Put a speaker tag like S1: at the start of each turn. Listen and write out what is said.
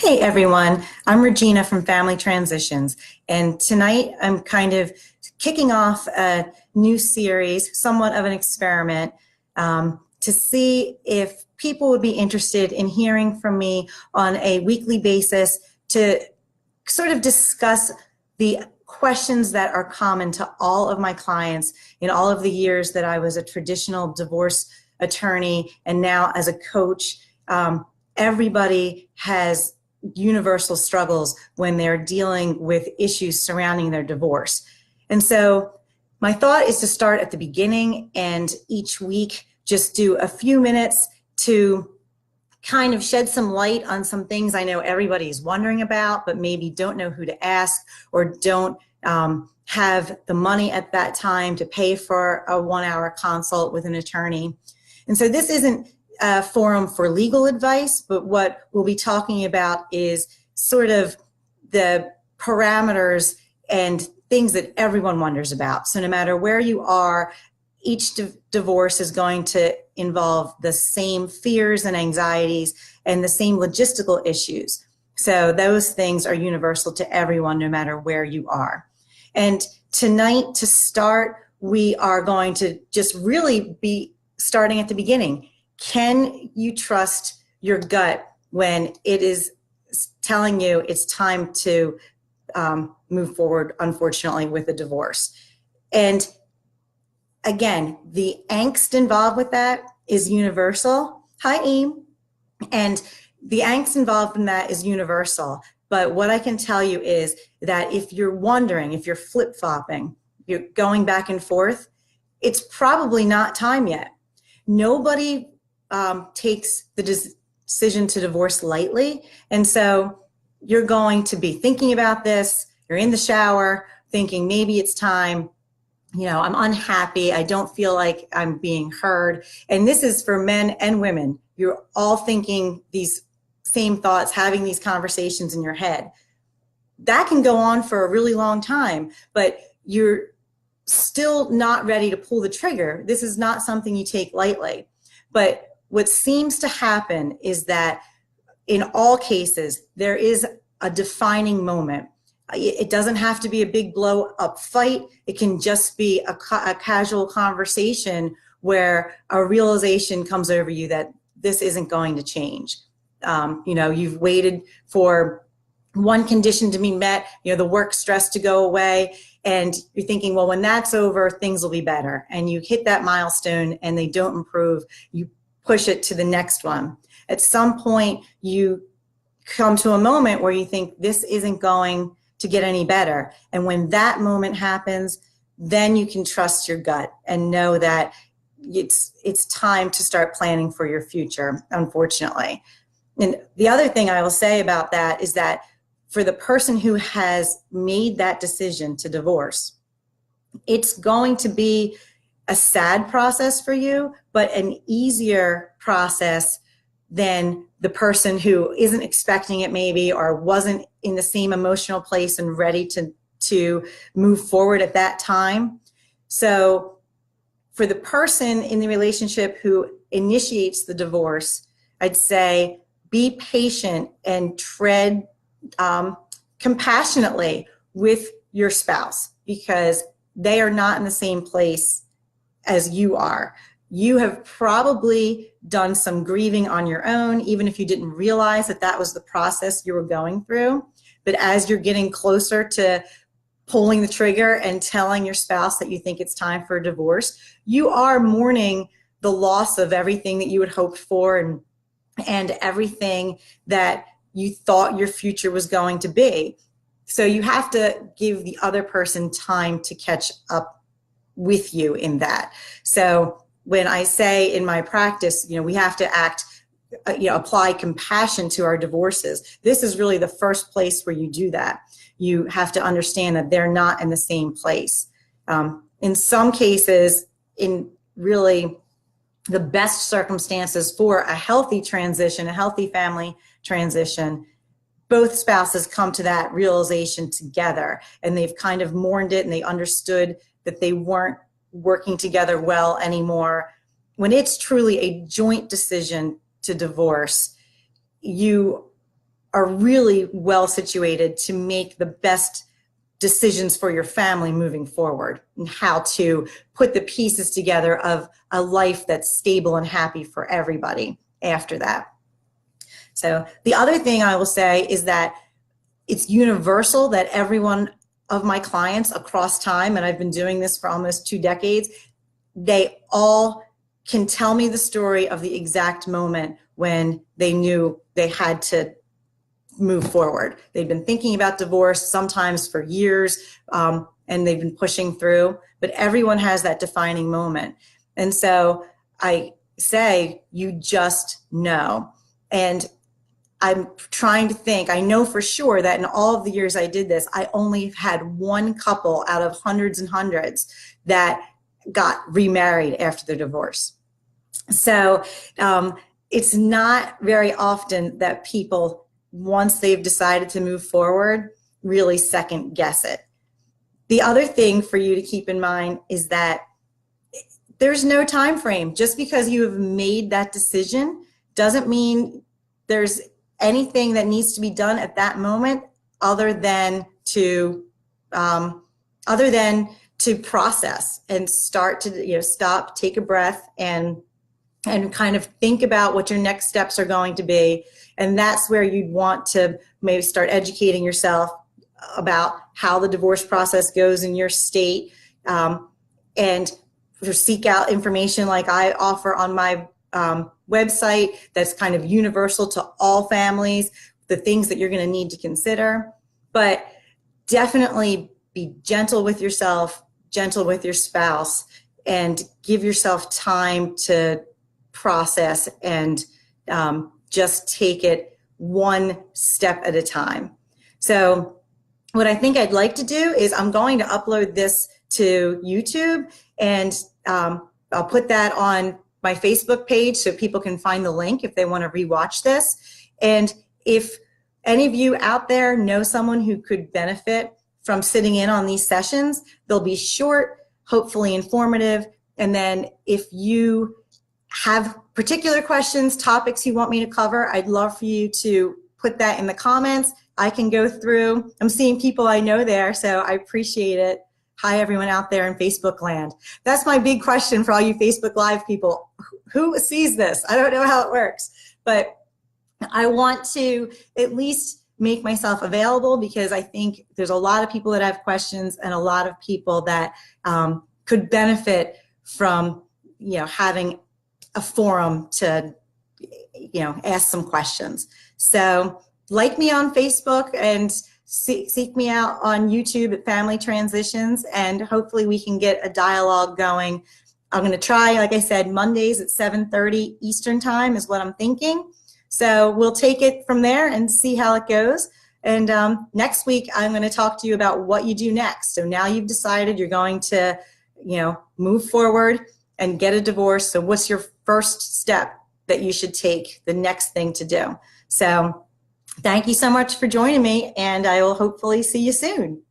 S1: Hey everyone, I'm Regina from Family Transitions, and tonight I'm kind of kicking off a new series, somewhat of an experiment, to see if people would be interested in hearing from me on a weekly basis to sort of discuss the questions that are common to all of my clients in all of the years that I was a traditional divorce attorney and now as a coach. Everybody has universal struggles when they're dealing with issues surrounding their divorce. And so my thought is to start at the beginning and each week just do a few minutes to kind of shed some light on some things I know everybody's wondering about, but maybe don't know who to ask or don't have the money at that time to pay for a 1-hour consult with an attorney. And so this isn't a forum for legal advice, but what we'll be talking about is sort of the parameters and things that everyone wonders about. So no matter where you are, each divorce is going to involve the same fears and anxieties and the same logistical issues. So those things are universal to everyone, no matter where you are. And tonight, to start, we are going to just really be starting at the beginning. Can you trust your gut when it is telling you it's time to move forward, unfortunately, with a divorce? And again, the angst involved with that is universal. Hi, Aim. And the angst involved in that is universal. But what I can tell you is that if you're wondering, if you're flip-flopping, you're going back and forth, it's probably not time yet. Nobody takes the decision to divorce lightly. And so you're going to be thinking about this. You're in the shower thinking maybe it's time. You know, I'm unhappy. I don't feel like I'm being heard. And this is for men and women. You're all thinking these same thoughts, having these conversations in your head. That can go on for a really long time, but you're still not ready to pull the trigger. This is not something you take lightly. But what seems to happen is that in all cases, there is a defining moment. It doesn't have to be a big blow up fight. It can just be a casual conversation where a realization comes over you that this isn't going to change. You know, you've waited for one condition to be met, you know, the work stress to go away, and you're thinking, well, when that's over, things will be better. And you hit that milestone and they don't improve. You push it to the next one. At some point, you come to a moment where you think this isn't going to get any better. And when that moment happens, then you can trust your gut and know that it's time to start planning for your future, unfortunately. And the other thing I will say about that is that for the person who has made that decision to divorce, it's going to be a sad process for you, but an easier process than the person who isn't expecting it maybe or wasn't in the same emotional place and ready to move forward at that time. So for the person in the relationship who initiates the divorce, I'd say be patient and tread compassionately with your spouse because they are not in the same place as you are. You have probably done some grieving on your own, even if you didn't realize that that was the process you were going through. But as you're getting closer to pulling the trigger and telling your spouse that you think it's time for a divorce, you are mourning the loss of everything that you had hoped for and everything that you thought your future was going to be. So you have to give the other person time to catch up with you in that. So when I say in my practice, you know, we have to apply compassion to our divorces. This is really the first place where you do that. You have to understand that they're not in the same place. In some cases, in really the best circumstances for a healthy transition, a healthy family transition, both spouses come to that realization together and they've kind of mourned it and they understood that they weren't working together well anymore. When it's truly a joint decision to divorce, you are really well situated to make the best decisions for your family moving forward, and how to put the pieces together of a life that's stable and happy for everybody after that. So the other thing I will say is that it's universal that every one of my clients across time, and I've been doing this for almost 2 decades, they all can tell me the story of the exact moment when they knew they had to move forward. They've been thinking about divorce sometimes for years, and they've been pushing through, but everyone has that defining moment. And so I say, you just know. And I'm trying to think, I know for sure that in all of the years I did this, I only had one couple out of hundreds and hundreds that got remarried after their divorce. So it's not very often that people, once they've decided to move forward, really second guess it. The other thing for you to keep in mind is that there's no time frame. Just because you have made that decision doesn't mean there's anything that needs to be done at that moment other than to process and start to stop, take a breath, and kind of think about what your next steps are going to be. And that's where you'd want to maybe start educating yourself about how the divorce process goes in your state, and seek out information like I offer on my website that's kind of universal to all families, the things that you're going to need to consider. But definitely be gentle with yourself, gentle with your spouse, and give yourself time to process and just take it one step at a time. So what I think I'd like to do is I'm going to upload this to YouTube, and I'll put that on my Facebook page so people can find the link if they want to rewatch this. And if any of you out there know someone who could benefit from sitting in on these sessions, they'll be short, hopefully informative. And then if you have particular questions, topics you want me to cover, I'd love for you to put that in the comments. I can go through. I'm seeing people I know there, so I appreciate it. Hi, everyone out there in Facebook land. That's my big question for all you Facebook Live people. Who sees this? I don't know how it works, but I want to at least make myself available, because I think there's a lot of people that have questions and a lot of people that could benefit from having a forum to ask some questions. So like me on Facebook and seek me out on YouTube at Family Transitions, and hopefully we can get a dialogue going. I'm going to try, like I said, Mondays at 7:30 Eastern time is what I'm thinking. So we'll take it from there and see how it goes. And next week, I'm going to talk to you about what you do next. So now you've decided you're going to, move forward and get a divorce. So what's your first step that you should take, the next thing to do? So thank you so much for joining me, and I will hopefully see you soon.